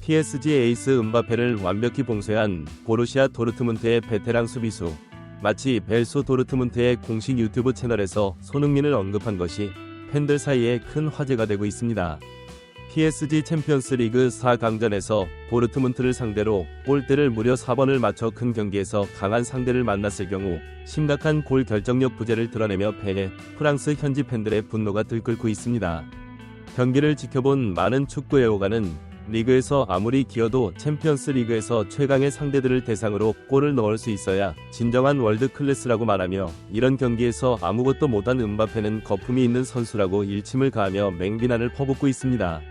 PSG 에이스 음바페를 완벽히 봉쇄한 보루시아 도르트문트의 베테랑 수비수. 마치 벨소 도르트문트의 공식 유튜브 채널에서 손흥민을 언급한 것이 팬들 사이에 큰 화제가 되고 있습니다. PSG 챔피언스 리그 4강전에서 도르트문트를 상대로 골대를 무려 4번을 맞춰 큰 경기에서 강한 상대를 만났을 경우 심각한 골 결정력 부재를 드러내며 패해 프랑스 현지 팬들의 분노가 들끓고 있습니다. 경기를 지켜본 많은 축구 애호가는 리그에서 아무리 기어도 챔피언스 리그에서 최강의 상대들을 대상으로 골을 넣을 수 있어야 진정한 월드 클래스라고 말하며, 이런 경기에서 아무것도 못한 음바페는 거품이 있는 선수라고 일침을 가하며 맹비난을 퍼붓고 있습니다.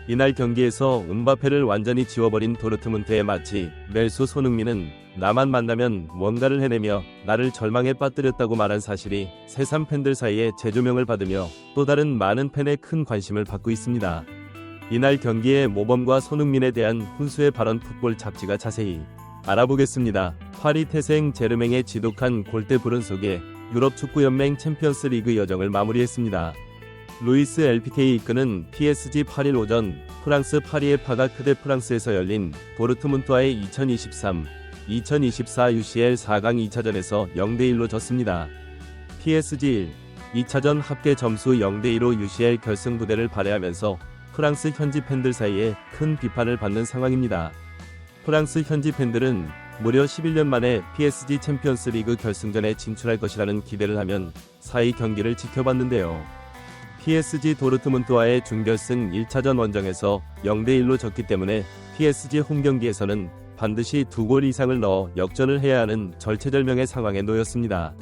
이날 경기에서 음바페를 완전히 지워버린 도르트문트의 마치 멜소 손흥민은 나만 만나면 뭔가를 해내며 나를 절망에 빠뜨렸다고 말한 사실이 새삼 팬들 사이에 재조명을 받으며 또 다른 많은 팬의 큰 관심을 받고 있습니다. 이날 경기의 모범과 손흥민에 대한 훈수의 발언 풋볼 잡지가 자세히 알아보겠습니다. 파리 태생 제르맹의 지독한 골대 불운 속에 유럽 축구연맹 챔피언스 리그 여정을 마무리했습니다. 루이스 LPK 이끄는 PSG 8일 오전 프랑스 파리의 파가 크데 프랑스에서 열린 도르트문트와의 2023-2024 UCL 4강 2차전에서 0대1로 졌습니다. PSG 2차전 합계 점수 0대2로 UCL 결승 부대를 발해하면서 프랑스 현지 팬들 사이에 큰 비판을 받는 상황입니다. 프랑스 현지 팬들은 무려 11년 만에 PSG 챔피언스 리그 결승전에 진출할 것이라는 기대를 하면 사이 경기를 지켜봤는데요. PSG 도르트문트와의 준결승 1차전 원정에서 0대1로 졌기 때문에 PSG 홈경기에서는 반드시 2골 이상을 넣어 역전을 해야 하는 절체절명의 상황에 놓였습니다.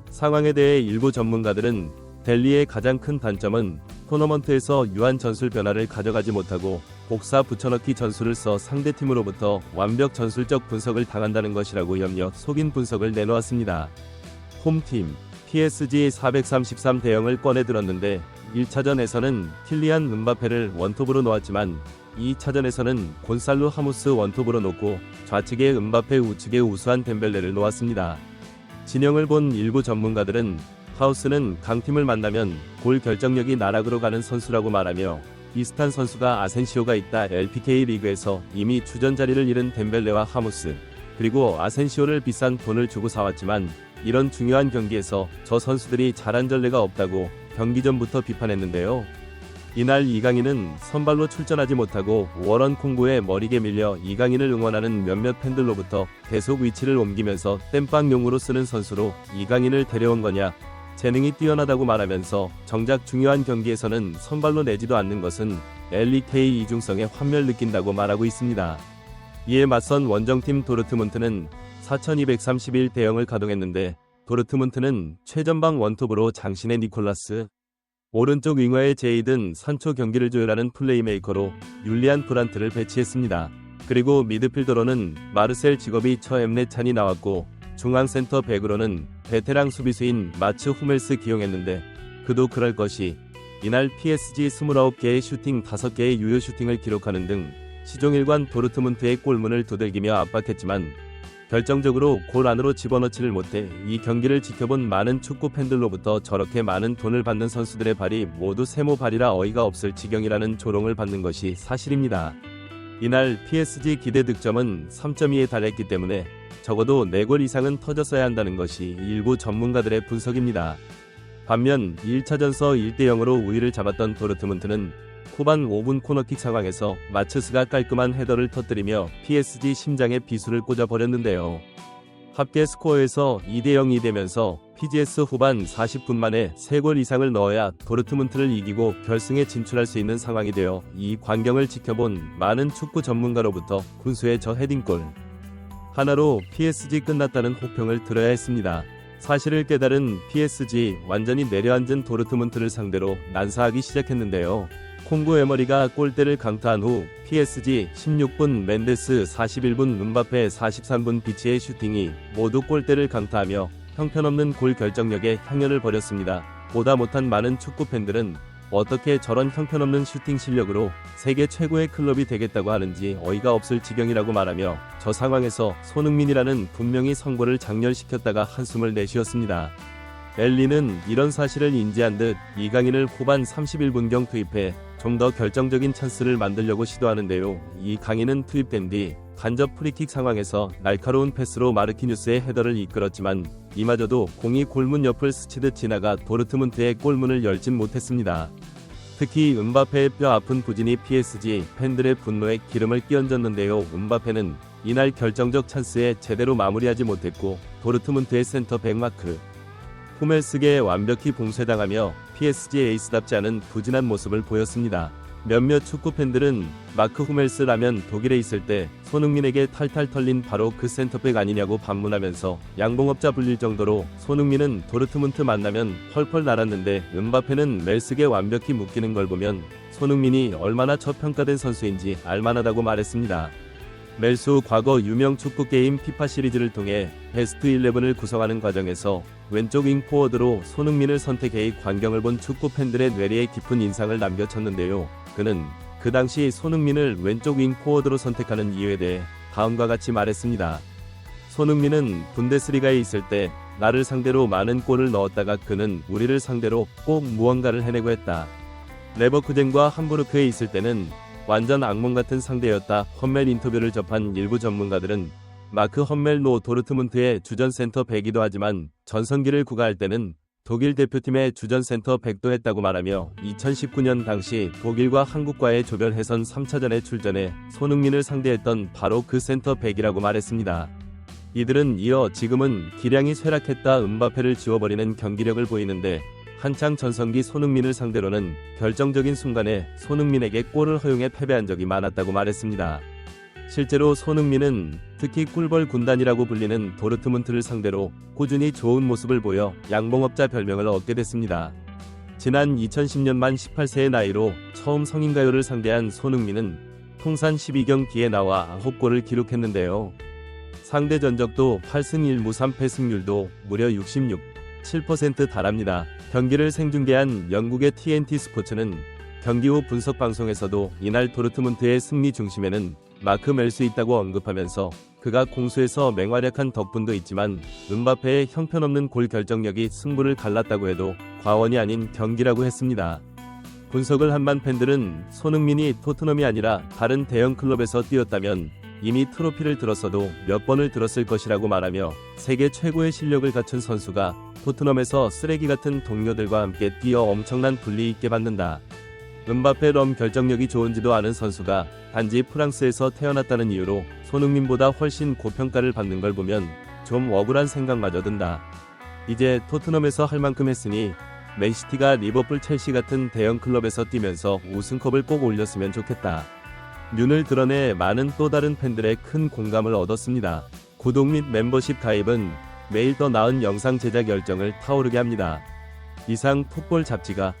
상황에 대해 일부 전문가들은 델리의 가장 큰 단점은 토너먼트에서 유한 전술 변화를 가져가지 못하고 복사 붙여넣기 전술을 써 상대팀으로부터 완벽 전술적 분석을 당한다는 것이라고 염려 속인 분석을 내놓았습니다. 홈팀 PSG 433 대형을 꺼내들었는데 1차전에서는 킬리안 음바페를 원톱으로 놓았지만 2차전에서는 곤살로 하무스 원톱으로 놓고 좌측에 음바페 우측에 우수한 덴벨레를 놓았습니다. 진영을 본 일부 전문가들은 하우스는 강팀을 만나면 골 결정력이 나락으로 가는 선수라고 말하며, 비슷한 선수가 아센시오가 있다. LPK 리그에서 이미 주전 자리를 잃은 덴벨레와 하무스, 그리고 아센시오를 비싼 돈을 주고 사왔지만 이런 중요한 경기에서 저 선수들이 잘한 전례가 없다고 경기 전부터 비판했는데요. 이날 이강인은 선발로 출전하지 못하고 워런 콩고의 머리게 밀려 이강인을 응원하는 몇몇 팬들로부터 계속 위치를 옮기면서 땜빵용으로 쓰는 선수로 이강인을 데려온 거냐, 재능이 뛰어나다고 말하면서 정작 중요한 경기에서는 선발로 내지도 않는 것은 LEK 이중성에 환멸 느낀다고 말하고 있습니다. 이에 맞선 원정팀 도르트문트는 4231 대형을 가동했는데, 도르트문트는 최전방 원톱으로 장신의 니콜라스, 오른쪽 윙어의 제이든 산초 경기를 조율하는 플레이메이커로 율리안 브란트를 배치했습니다. 그리고 미드필더로는 마르셀 지거비 처 엠레찬이 나왔고, 중앙센터 백으로는 베테랑 수비수인 마츠 후멜스 기용했는데, 그도 그럴 것이 이날 PSG 29개의 슈팅 5개의 유효 슈팅을 기록하는 등 시종일관 도르트문트의 골문을 두들기며 압박했지만 결정적으로 골 안으로 집어넣지를 못해 이 경기를 지켜본 많은 축구 팬들로부터 저렇게 많은 돈을 받는 선수들의 발이 모두 세모발이라 어이가 없을 지경이라는 조롱을 받는 것이 사실입니다. 이날 PSG 기대 득점은 3.2에 달했기 때문에 적어도 4골 이상은 터졌어야 한다는 것이 일부 전문가들의 분석입니다. 반면 1차전서 1대0으로 우위를 잡았던 도르트문트는 후반 5분 코너킥 상황에서 마츠스가 깔끔한 헤더를 터뜨리며 PSG 심장에 비수를 꽂아버렸는데요. 합계 스코어에서 2대0이 되면서 PGS 후반 40분 만에 3골 이상을 넣어야 도르트문트를 이기고 결승에 진출할 수 있는 상황이 되어 이 광경을 지켜본 많은 축구 전문가로부터 훈수의 저 헤딩골 하나로 PSG 끝났다는 혹평을 들어야 했습니다. 사실을 깨달은 PSG 완전히 내려앉은 도르트문트를 상대로 난사하기 시작했는데요. 콩고 에머리가 골대를 강타한 후 PSG 16분 멘데스 41분 음바페 43분 비치의 슈팅이 모두 골대를 강타하며 형편없는 골 결정력에 향연을 벌였습니다. 보다 못한 많은 축구 팬들은 어떻게 저런 형편없는 슈팅 실력으로 세계 최고의 클럽이 되겠다고 하는지 어이가 없을 지경이라고 말하며 저 상황에서 손흥민이라는 분명히 선고를 장렬시켰다가 한숨을 내쉬었습니다. 엘리는 이런 사실을 인지한 듯 이강인을 후반 31분경 투입해 좀 더 결정적인 찬스를 만들려고 시도하는데요. 이 강인은 투입된 뒤 간접 프리킥 상황에서 날카로운 패스로 마르키뉴스의 헤더를 이끌었지만 이마저도 공이 골문 옆을 스치듯 지나가 도르트문트의 골문을 열진 못했습니다. 특히 음바페의 뼈 아픈 부진이 PSG 팬들의 분노에 기름을 끼얹었는데요. 음바페는 이날 결정적 찬스에 제대로 마무리하지 못했고 도르트문트의 센터백 마크 후멜스게 완벽히 봉쇄당하며 PSG 에이스답지 않은 부진한 모습을 보였습니다. 몇몇 축구 팬들은 마크 후멜스라면 독일에 있을 때 손흥민에게 탈탈 털린 바로 그 센터백 아니냐고 반문하면서 양봉업자 불릴 정도로 손흥민은 도르트문트 만나면 펄펄 날았는데 음바페는 멜스게 완벽히 묶이는 걸 보면 손흥민이 얼마나 저평가된 선수인지 알만하다고 말했습니다. 멜수 과거 유명 축구 게임 피파 시리즈를 통해 베스트 11을 구성하는 과정에서 왼쪽 윙 포워드로 손흥민을 선택해 광경을 본 축구 팬들의 뇌리에 깊은 인상을 남겨쳤는데요. 그는 그 당시 손흥민을 왼쪽 윙 포워드로 선택하는 이유에 대해 다음과 같이 말했습니다. 손흥민은 분데스리가에 있을 때 나를 상대로 많은 골을 넣었다가 그는 우리를 상대로 꼭 무언가를 해내고 했다. 레버쿠젠과 함부르크에 있을 때는 완전 악몽 같은 상대였다. 험멜 인터뷰를 접한 일부 전문가들은 마크 험멜노 도르트문트의 주전 센터 백이기도 하지만 전성기를 구가할 때는 독일 대표팀의 주전 센터 백도 했다고 말하며 2019년 당시 독일과 한국과의 조별해선 3차전에 출전해 손흥민을 상대했던 바로 그 센터 백이라고 말했습니다. 이들은 이어 지금은 기량이 쇠락했다 음바페를 지워버리는 경기력을 보이는데 한창 전성기 손흥민을 상대로는 결정적인 순간에 손흥민에게 골을 허용해 패배한 적이 많았다고 말했습니다. 실제로 손흥민은 특히 꿀벌 군단이라고 불리는 도르트문트를 상대로 꾸준히 좋은 모습을 보여 양봉업자 별명을 얻게 됐습니다. 지난 2010년 만 18세의 나이로 처음 성인가요를 상대한 손흥민은 통산 12경기에 나와 9골을 기록했는데요. 상대 전적도 8승 1무 3패 승률도 무려 66.7% 달합니다. 경기를 생중계한 영국의 TNT 스포츠는 경기 후 분석 방송에서도 이날 도르트문트의 승리 중심에는 마크 멜수 있다고 언급하면서 그가 공수에서 맹활약한 덕분도 있지만 음바페의 형편없는 골 결정력이 승부를 갈랐다고 해도 과언이 아닌 경기라고 했습니다. 분석을 한 반 팬들은 손흥민이 토트넘이 아니라 다른 대형 클럽에서 뛰었다면 이미 트로피를 들었어도 몇 번을 들었을 것이라고 말하며 세계 최고의 실력을 갖춘 선수가 토트넘에서 쓰레기 같은 동료들과 함께 뛰어 엄청난 분리 있게 받는다. 음바페 럼 결정력이 좋은지도 아는 선수가 단지 프랑스에서 태어났다는 이유로 손흥민보다 훨씬 고평가를 받는 걸 보면 좀 억울한 생각마저 든다. 이제 토트넘에서 할 만큼 했으니 맨시티가 리버풀 첼시 같은 대형 클럽에서 뛰면서 우승컵을 꼭 올렸으면 좋겠다. 눈을 드러내 많은 또 다른 팬들의 큰 공감을 얻었습니다. 구독 및 멤버십 가입은 매일 더 나은 영상 제작 열정을 타오르게 합니다. 이상 풋볼 잡지가